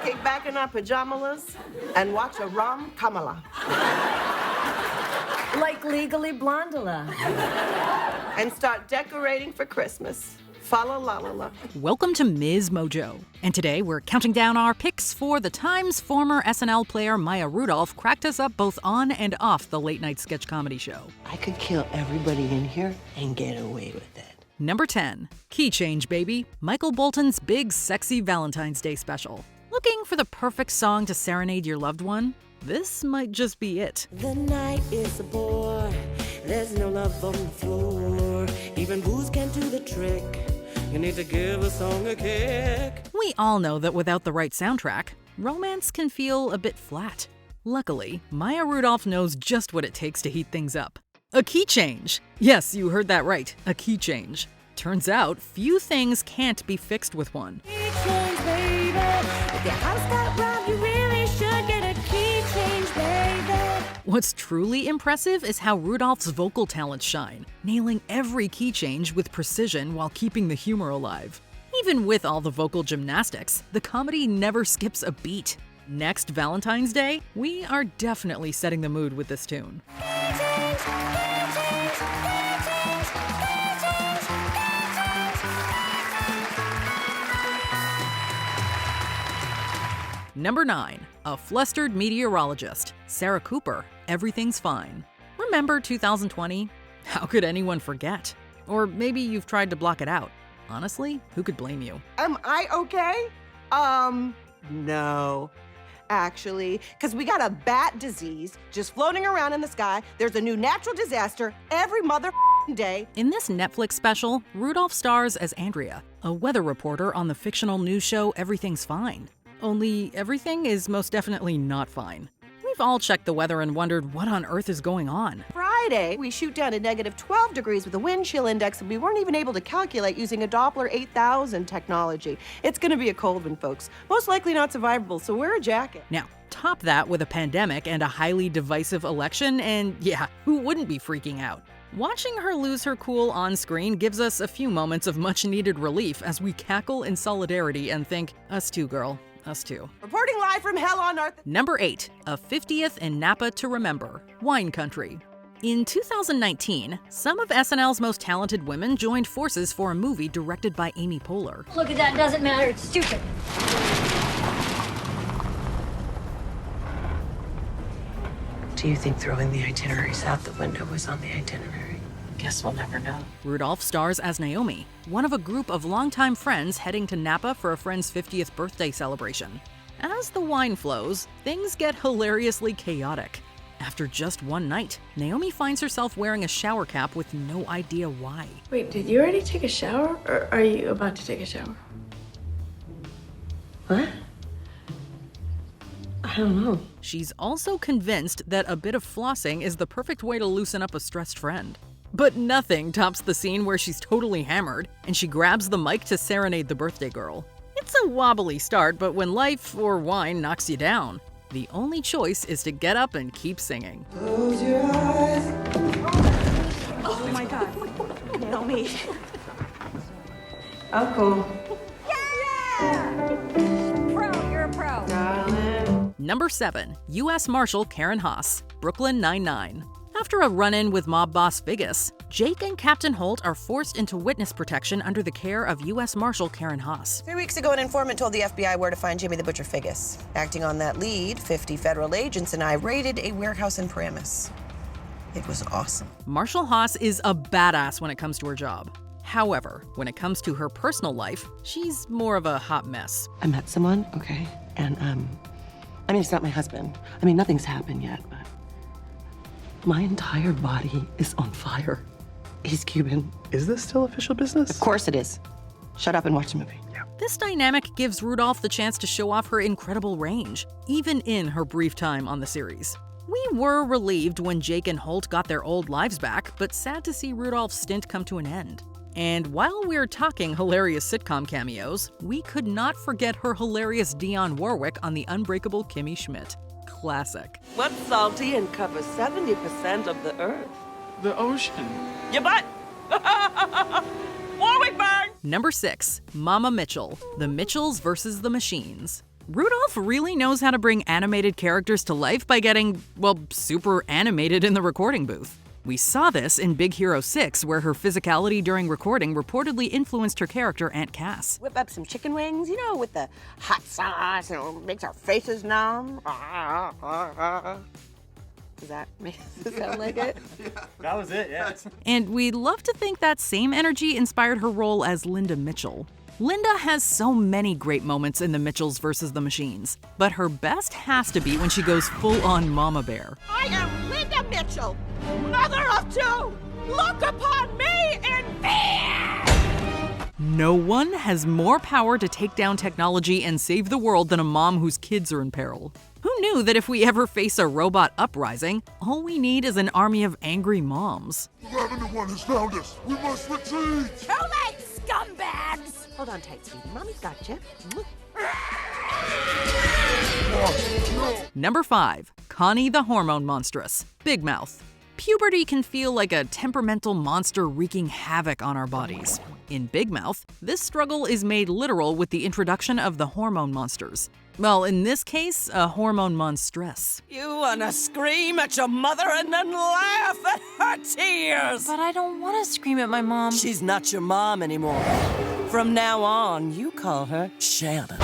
kick back in our pajamas and watch a Kamala. Like Legally Blondula. And start decorating for Christmas. Fa la la la la. Welcome to MsMojo. And today we're counting down our picks for the times former SNL player Maya Rudolph cracked us up both on and off the late-night sketch comedy show. I could kill everybody in here and get away with it. Number 10, Key Change Baby, Michael Bolton's big sexy Valentine's Day special. Looking for the perfect song to serenade your loved one? This might just be it. The night is a bore, there's no love on the floor, even booze can't do the trick, you need to give a song a kick. We all know that without the right soundtrack, romance can feel a bit flat. Luckily, Maya Rudolph knows just what it takes to heat things up. A key change! Yes, you heard that right, a key change. Turns out, few things can't be fixed with one. Key change, baby, if your house got robbed, you really should get a key change, baby. What's truly impressive is how Rudolph's vocal talents shine, nailing every key change with precision while keeping the humor alive. Even with all the vocal gymnastics, the comedy never skips a beat. Next Valentine's Day, we are definitely setting the mood with this tune. Number 9, a flustered meteorologist, Sarah Cooper, Everything's Fine. Remember 2020? How could anyone forget? Or maybe you've tried to block it out. Honestly, who could blame you? Am I okay? No. Actually, because we got a bat disease just floating around in the sky. There's a new natural disaster every mother day. In this Netflix special, Rudolph stars as Andrea, a weather reporter on the fictional news show Everything's Fine. Only everything is most definitely not fine. We've all checked the weather and wondered what on earth is going on. Friday, we shoot down to negative 12 degrees with a wind chill index, and we weren't even able to calculate using a Doppler 8000 technology. It's gonna be a cold one, folks. Most likely not survivable, so wear a jacket. Now, top that with a pandemic and a highly divisive election, and yeah, who wouldn't be freaking out? Watching her lose her cool on screen gives us a few moments of much-needed relief as we cackle in solidarity and think, us too, girl. Us too. Reporting live from hell on earth. Number 8, a 50th in Napa to remember, Wine Country. In 2019, some of SNL's most talented women joined forces for a movie directed by Amy Poehler. Look at that, doesn't matter, it's stupid. Do you think throwing the itineraries out the window was on the itinerary? Guess we'll never know. Rudolph stars as Naomi, one of a group of longtime friends heading to Napa for a friend's 50th birthday celebration. As the wine flows, things get hilariously chaotic. After just one night, Naomi finds herself wearing a shower cap with no idea why. Wait, did you already take a shower, or are you about to take a shower? What? I don't know. She's also convinced that a bit of flossing is the perfect way to loosen up a stressed friend. But nothing tops the scene where she's totally hammered and she grabs the mic to serenade the birthday girl. It's a wobbly start, but when life or wine knocks you down, the only choice is to get up and keep singing. Close your eyes. Oh my God, Naomi. Oh, cool. Pro, you're a pro. Darling. Number 7, U.S. Marshal Karen Haas, Brooklyn Nine-Nine. After a run-in with mob boss Figgis, Jake and Captain Holt are forced into witness protection under the care of U.S. Marshal Karen Haas. 3 weeks ago, an informant told the FBI where to find Jimmy the Butcher Figgis. Acting on that lead, 50 federal agents and I raided a warehouse in Paramus. It was awesome. Marshal Haas is a badass when it comes to her job. However, when it comes to her personal life, she's more of a hot mess. I met someone, okay, and it's not my husband. Nothing's happened yet, but my entire body is on fire. He's Cuban. Is this still official business? Of course it is. Shut up and watch the movie. Yeah. This dynamic gives Rudolph the chance to show off her incredible range, even in her brief time on the series. We were relieved when Jake and Holt got their old lives back, but sad to see Rudolph's stint come to an end. And while we're talking hilarious sitcom cameos, we could not forget her hilarious Dionne Warwick on The Unbreakable Kimmy Schmidt. Classic. What's salty and covers 70% of the earth? The ocean. Your butt! Warwick burn! Number 6, Mama Mitchell, The Mitchells versus the Machines. Rudolph really knows how to bring animated characters to life by getting, well, super animated in the recording booth. We saw this in Big Hero 6, where her physicality during recording reportedly influenced her character Aunt Cass. Whip up some chicken wings, with the hot sauce, and it makes our faces numb. Does that make it sound like it? That was it, yeah. And we'd love to think that same energy inspired her role as Linda Mitchell. Linda has so many great moments in The Mitchells vs. the Machines, but her best has to be when she goes full-on Mama Bear. I am Linda Mitchell, mother of two. Look upon me in fear! No one has more power to take down technology and save the world than a mom whose kids are in peril. Who knew that if we ever face a robot uprising, all we need is an army of angry moms? The Lavender One has found us. We must retreat. Too late, scumbags! Hold on tight, sweetie. Mommy's got you. Number 5. Connie the Hormone Monstrous. Big Mouth. Puberty can feel like a temperamental monster wreaking havoc on our bodies. In Big Mouth, this struggle is made literal with the introduction of the hormone monsters. Well, in this case, a hormone monstress. You wanna scream at your mother and then laugh at her tears. But I don't want to scream at my mom. She's not your mom anymore. From now on, you call her Shannon.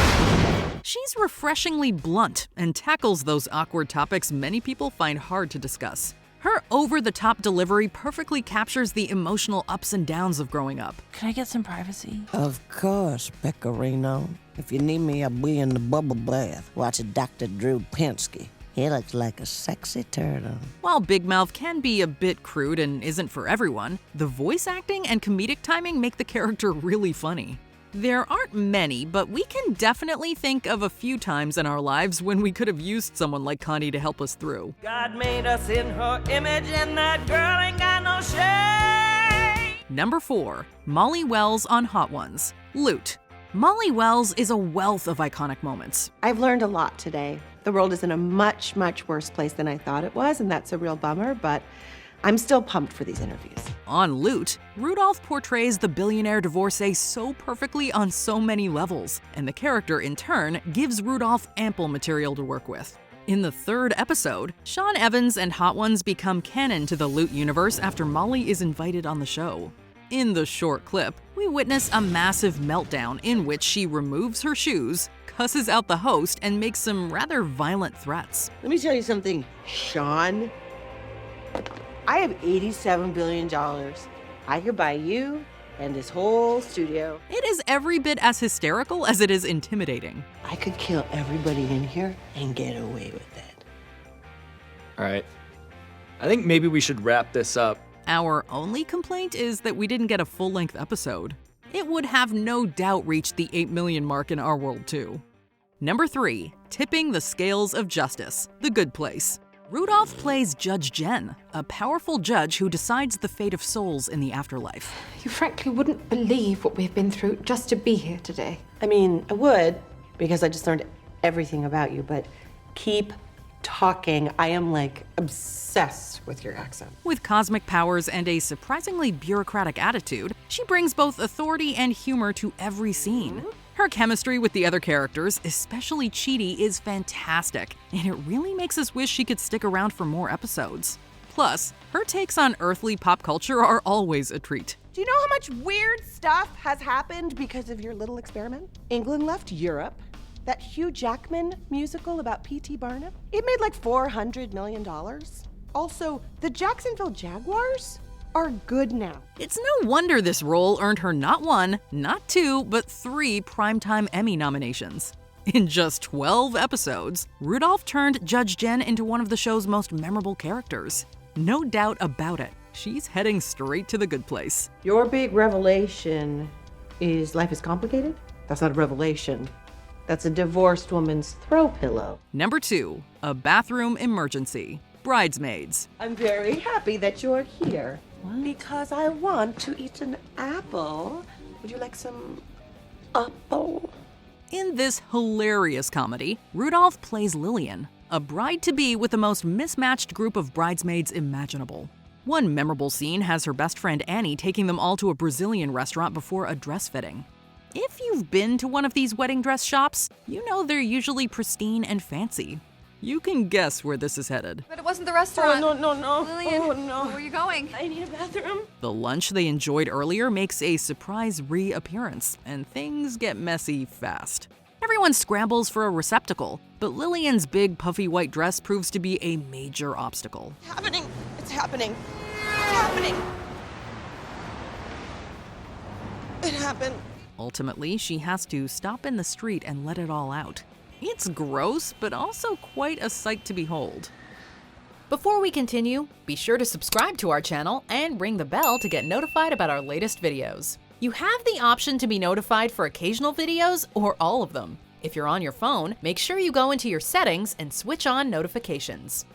She's refreshingly blunt and tackles those awkward topics many people find hard to discuss. Her over-the-top delivery perfectly captures the emotional ups and downs of growing up. Can I get some privacy? Of course, Pecorino. If you need me, I'll be in the bubble bath watching Dr. Drew Pinsky. He looks like a sexy turtle. While Big Mouth can be a bit crude and isn't for everyone, the voice acting and comedic timing make the character really funny. There aren't many, but we can definitely think of a few times in our lives when we could have used someone like Connie to help us through. God made us in her image, and that girl ain't got no shame. Number 4. Molly Wells on Hot Ones. Loot. Molly Wells is a wealth of iconic moments. I've learned a lot today. The world is in a much, much worse place than I thought it was, and that's a real bummer, but I'm still pumped for these interviews. On Loot, Rudolph portrays the billionaire divorcee so perfectly on so many levels, and the character, in turn, gives Rudolph ample material to work with. In the 3rd episode, Sean Evans and Hot Ones become canon to the Loot universe after Molly is invited on the show. In the short clip, we witness a massive meltdown in which she removes her shoes, cusses out the host, and makes some rather violent threats. Let me tell you something, Sean. I have $87 billion. I could buy you and this whole studio. It is every bit as hysterical as it is intimidating. I could kill everybody in here and get away with it. All right. I think maybe we should wrap this up. Our only complaint is that we didn't get a full-length episode. It would have no doubt reached the 8 million mark in our world too. Number 3. Tipping the Scales of Justice. The Good Place. Rudolph plays Judge Jen, a powerful judge who decides the fate of souls in the afterlife. You frankly wouldn't believe what we've been through just to be here today. I mean, I would, because I just learned everything about you, but keep talking. I am, obsessed with your accent. With cosmic powers and a surprisingly bureaucratic attitude, she brings both authority and humor to every scene. Her chemistry with the other characters, especially Chidi, is fantastic, and it really makes us wish she could stick around for more episodes. Plus, her takes on earthly pop culture are always a treat. Do you know how much weird stuff has happened because of your little experiment? England left Europe. That Hugh Jackman musical about P.T. Barnum, it made $400 million. Also, the Jacksonville Jaguars are good now. It's no wonder this role earned her not 1, not 2, but 3 Primetime Emmy nominations. In just 12 episodes, Rudolph turned Judge Jen into one of the show's most memorable characters. No doubt about it, she's heading straight to the good place. Your big revelation is life is complicated? That's not a revelation. That's a divorced woman's throw pillow. Number 2, a bathroom emergency. Bridesmaids. I'm very happy that you're here. Because I want to eat an apple. Would you like some apple? In this hilarious comedy, Rudolph plays Lillian, a bride-to-be with the most mismatched group of bridesmaids imaginable. One memorable scene has her best friend Annie taking them all to a Brazilian restaurant before a dress fitting. If you you've been to one of these wedding dress shops, you know they're usually pristine and fancy. You can guess where this is headed. But it wasn't the restaurant. Oh, no. Lillian, Oh, no. where are you going? I need a bathroom. The lunch they enjoyed earlier makes a surprise reappearance, and things get messy fast. Everyone scrambles for a receptacle, but Lillian's big puffy white dress proves to be a major obstacle. It's happening. It's happening. It happened. Ultimately, she has to stop in the street and let it all out. It's gross, but also quite a sight to behold. Before we continue, be sure to subscribe to our channel and ring the bell to get notified about our latest videos. You have the option to be notified for occasional videos or all of them. If you're on your phone, make sure you go into your settings and switch on notifications.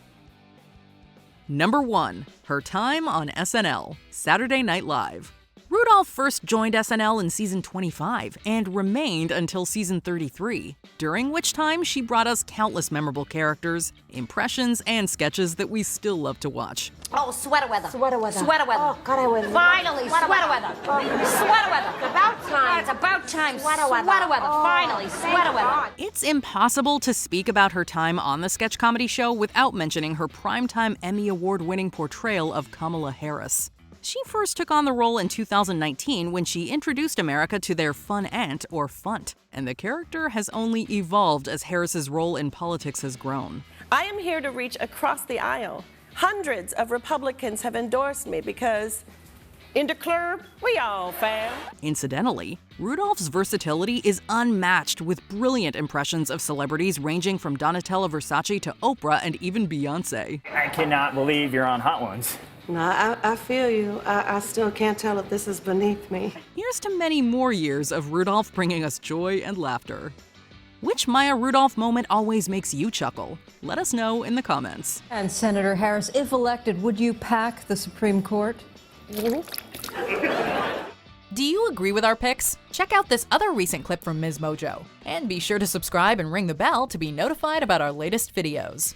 Number 1. Her time on SNL, Saturday Night Live. Rudolph first joined SNL in season 25 and remained until season 33, during which time she brought us countless memorable characters, impressions, and sketches that we still love to watch. Oh, sweater weather. Sweater weather. Sweater weather. Oh, God, I would. Finally, sweater weather. Sweater weather. About time. It's about time. Sweater weather. Sweater weather. Oh, Finally, sweater weather. It's impossible to speak about her time on the sketch comedy show without mentioning her primetime Emmy Award-winning portrayal of Kamala Harris. She first took on the role in 2019 when she introduced America to their fun aunt, or funt, and the character has only evolved as Harris's role in politics has grown. I am here to reach across the aisle. Hundreds of Republicans have endorsed me because in the club, we all fam. Incidentally, Rudolph's versatility is unmatched with brilliant impressions of celebrities ranging from Donatella Versace to Oprah and even Beyonce. I cannot believe you're on Hot Ones. No, I feel you. I still can't tell if this is beneath me. Here's to many more years of Rudolph bringing us joy and laughter. Which Maya Rudolph moment always makes you chuckle? Let us know in the comments. And Senator Harris, if elected, would you pack the Supreme Court? Do you agree with our picks? Check out this other recent clip from MsMojo. And be sure to subscribe and ring the bell to be notified about our latest videos.